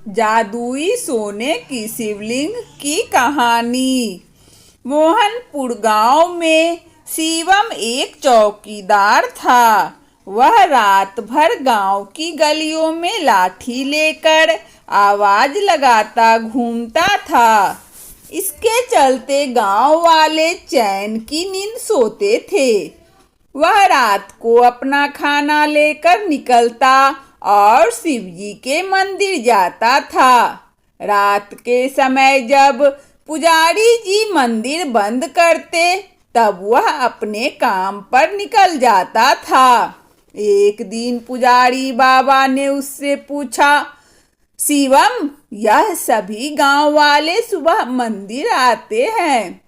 जादुई सोने की शिवलिंग की कहानी। मोहनपुर गांव में शिवम एक चौकीदार था। वह रात भर गांव की गलियों में लाठी लेकर आवाज लगाता घूमता था। इसके चलते गांव वाले चैन की नींद सोते थे। वह रात को अपना खाना लेकर निकलता और शिवजी के मंदिर जाता था। रात के समय जब पुजारी जी मंदिर बंद करते तब वह अपने काम पर निकल जाता था। एक दिन पुजारी बाबा ने उससे पूछा, शिवम, यह सभी गांव वाले सुबह मंदिर आते हैं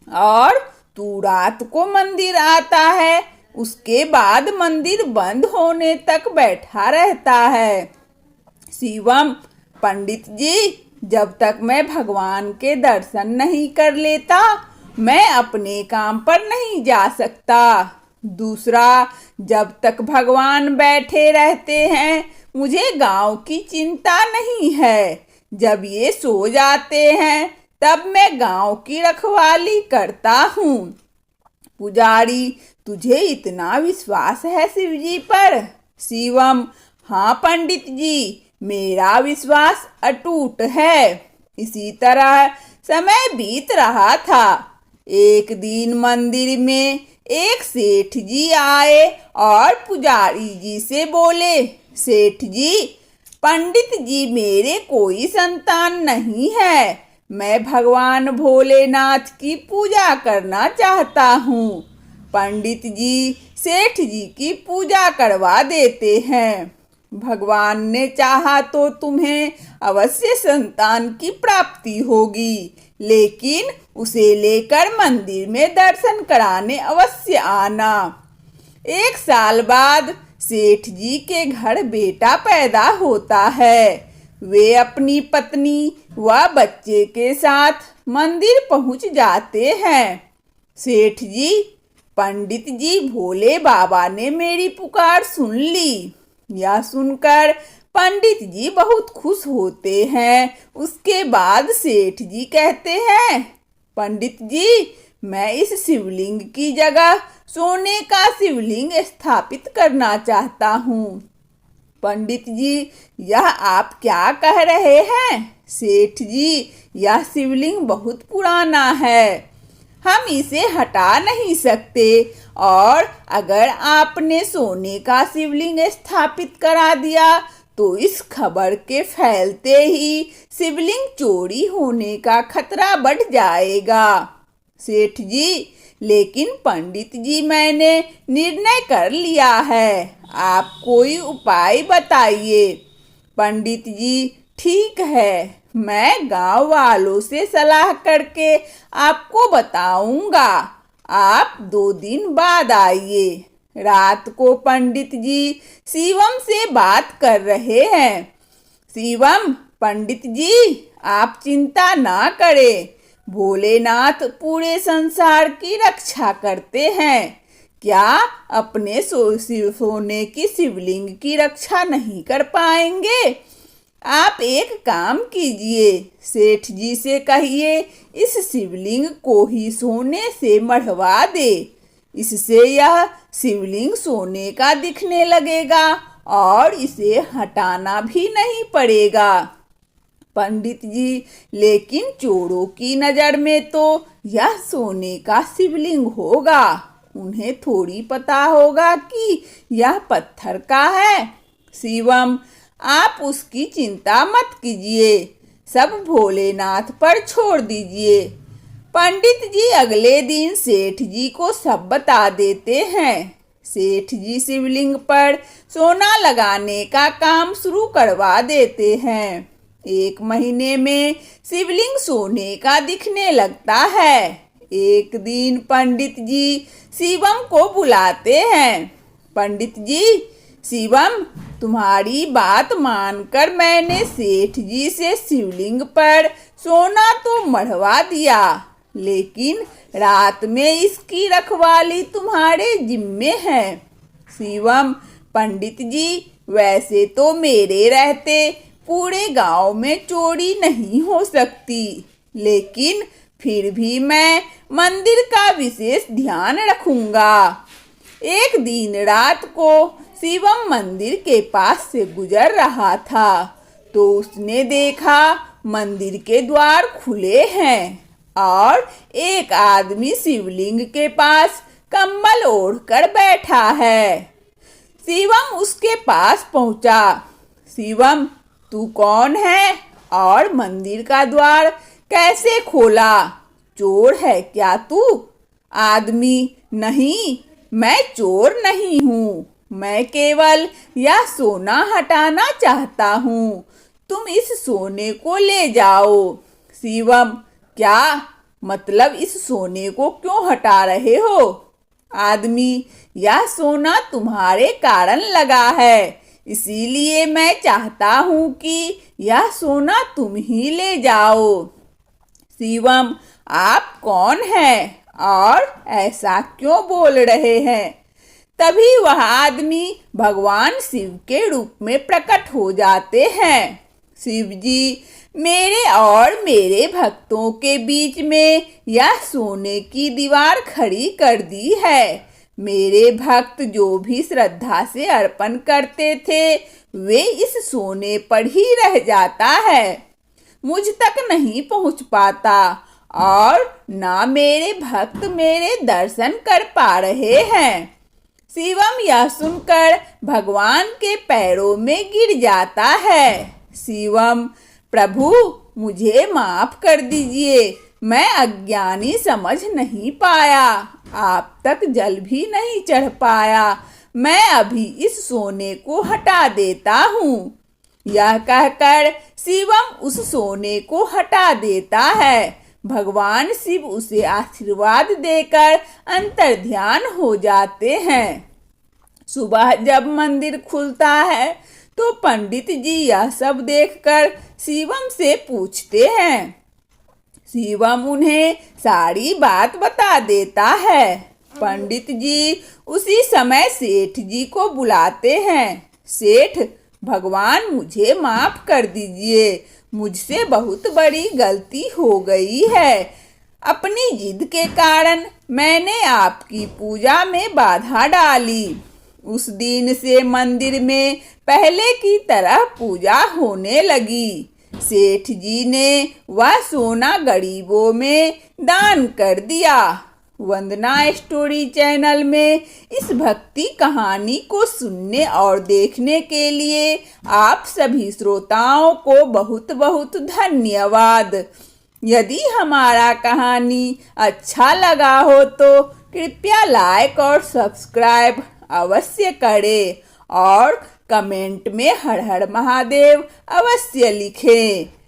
और तू रात को मंदिर आता है, उसके बाद मंदिर बंद होने तक बैठा रहता है। शिवम, पंडित जी, जब तक मैं भगवान के दर्शन नहीं कर लेता मैं अपने काम पर नहीं जा सकता। दूसरा, जब तक भगवान बैठे रहते हैं मुझे गांव की चिंता नहीं है। जब ये सो जाते हैं तब मैं गांव की रखवाली करता हूँ। पुजारी, तुझे इतना विश्वास है शिवजी पर? शिवम, हाँ पंडित जी, मेरा विश्वास अटूट है। इसी तरह समय बीत रहा था। एक दिन मंदिर में एक सेठ जी आए और पुजारी जी से बोले, सेठ जी, पंडित जी, मेरे कोई संतान नहीं है। मैं भगवान भोलेनाथ की पूजा करना चाहता हूँ। पंडित जी सेठ जी की पूजा करवा देते हैं। भगवान ने चाहा तो तुम्हें अवश्य संतान की प्राप्ति होगी, लेकिन उसे लेकर मंदिर में दर्शन कराने अवश्य आना। एक साल बाद सेठ जी के घर बेटा पैदा होता है। वे अपनी पत्नी व बच्चे के साथ मंदिर पहुंच जाते हैं। सेठ जी, पंडित जी, भोले बाबा ने मेरी पुकार सुन ली। यह सुनकर पंडित जी बहुत खुश होते हैं। उसके बाद सेठ जी कहते हैं, पंडित जी, मैं इस शिवलिंग की जगह सोने का शिवलिंग स्थापित करना चाहता हूँ। पंडित जी, यह आप क्या कह रहे हैं? सेठ जी, यह शिवलिंग बहुत पुराना है, हम इसे हटा नहीं सकते, और अगर आपने सोने का शिवलिंग स्थापित करा दिया तो इस खबर के फैलते ही शिवलिंग चोरी होने का खतरा बढ़ जाएगा। सेठ जी, लेकिन पंडित जी, मैंने निर्णय कर लिया है, आप कोई उपाय बताइए। पंडित जी, ठीक है, मैं गांव वालों से सलाह करके आपको बताऊंगा। आप 2 दिन बाद आइए। रात को पंडित जी शिवम से बात कर रहे हैं। शिवम, पंडित जी, आप चिंता ना करें, भोलेनाथ पूरे संसार की रक्षा करते हैं। क्या अपने सोने की शिवलिंग की रक्षा नहीं कर पाएंगे? आप एक काम कीजिए, सेठ जी से कहिए इस शिवलिंग को ही सोने से मढ़वा दे। इससे यह शिवलिंग सोने का दिखने लगेगा और इसे हटाना भी नहीं पड़ेगा। पंडित जी, लेकिन चोरों की नज़र में तो यह सोने का शिवलिंग होगा, उन्हें थोड़ी पता होगा कि यह पत्थर का है। शिवम, आप उसकी चिंता मत कीजिए, सब भोलेनाथ पर छोड़ दीजिए। पंडित जी अगले दिन सेठ जी को सब बता देते हैं। सेठ जी शिवलिंग पर सोना लगाने का काम शुरू करवा देते हैं। 1 महीने में शिवलिंग सोने का दिखने लगता है। एक दिन पंडित जी शिवम को बुलाते हैं। पंडित जी, शिवम, तुम्हारी बात मानकर मैंने सेठ जी से शिवलिंग पर सोना तो मढ़वा दिया, लेकिन रात में इसकी रखवाली तुम्हारे जिम्मे है। शिवम, पंडित जी, वैसे तो मेरे रहते पूरे गांव में चोरी नहीं हो सकती, लेकिन फिर भी मैं मंदिर का विशेष ध्यान रखूंगा। एक दिन रात को शिवम मंदिर के पास से गुजर रहा था तो उसने देखा मंदिर के द्वार खुले हैं और एक आदमी शिवलिंग के पास कंबल ओढ़कर बैठा है। शिवम उसके पास पहुंचा। शिवम, तू कौन है और मंदिर का द्वार कैसे खोला? चोर है क्या तू? आदमी, नहीं, मैं चोर नहीं हूँ, मैं केवल यह सोना हटाना चाहता हूँ, तुम इस सोने को ले जाओ। शिवम, क्या मतलब इस सोने को क्यों हटा रहे हो? आदमी, यह सोना तुम्हारे कारण लगा है, इसीलिए मैं चाहता हूँ कि यह सोना तुम ही ले जाओ। शिवम, आप कौन हैं और ऐसा क्यों बोल रहे हैं? तभी वह आदमी भगवान शिव के रूप में प्रकट हो जाते हैं। शिव जी, मेरे और मेरे भक्तों के बीच में यह सोने की दीवार खड़ी कर दी है। मेरे भक्त जो भी श्रद्धा से अर्पण करते थे वे इस सोने पर ही रह जाता है, मुझ तक नहीं पहुंच पाता और ना मेरे भक्त मेरे दर्शन कर पा रहे हैं। शिवम यह सुनकर भगवान के पैरों में गिर जाता है। शिवम, प्रभु, मुझे माफ कर दीजिए, मैं अज्ञानी समझ नहीं पाया, आप तक जल भी नहीं चढ़ पाया, मैं अभी इस सोने को हटा देता हूँ। यह कहकर शिवम उस सोने को हटा देता है। भगवान शिव उसे आशीर्वाद देकर अंतर्ध्यान हो जाते हैं। सुबह जब मंदिर खुलता है तो पंडित जी यह सब देखकर शिवम से पूछते हैं। शिवम उन्हें सारी बात बता देता है। पंडित जी उसी समय सेठ जी को बुलाते हैं। सेठ, भगवान मुझे माफ कर दीजिए, मुझसे बहुत बड़ी गलती हो गई है। अपनी जिद के कारण मैंने आपकी पूजा में बाधा डाली। उस दिन से मंदिर में पहले की तरह पूजा होने लगी। सेठ जी ने वह सोना गरीबों में दान कर दिया। वंदना स्टोरी चैनल में इस भक्ति कहानी को सुनने और देखने के लिए आप सभी श्रोताओं को बहुत बहुत धन्यवाद। यदि हमारा कहानी अच्छा लगा हो तो कृपया लाइक और सब्सक्राइब अवश्य करें और कमेंट में हर हर महादेव अवश्य लिखें।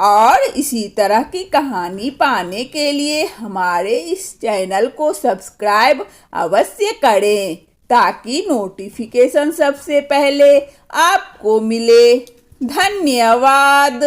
और इसी तरह की कहानी पाने के लिए हमारे इस चैनल को सब्सक्राइब अवश्य करें ताकि नोटिफिकेशन सबसे पहले आपको मिले। धन्यवाद।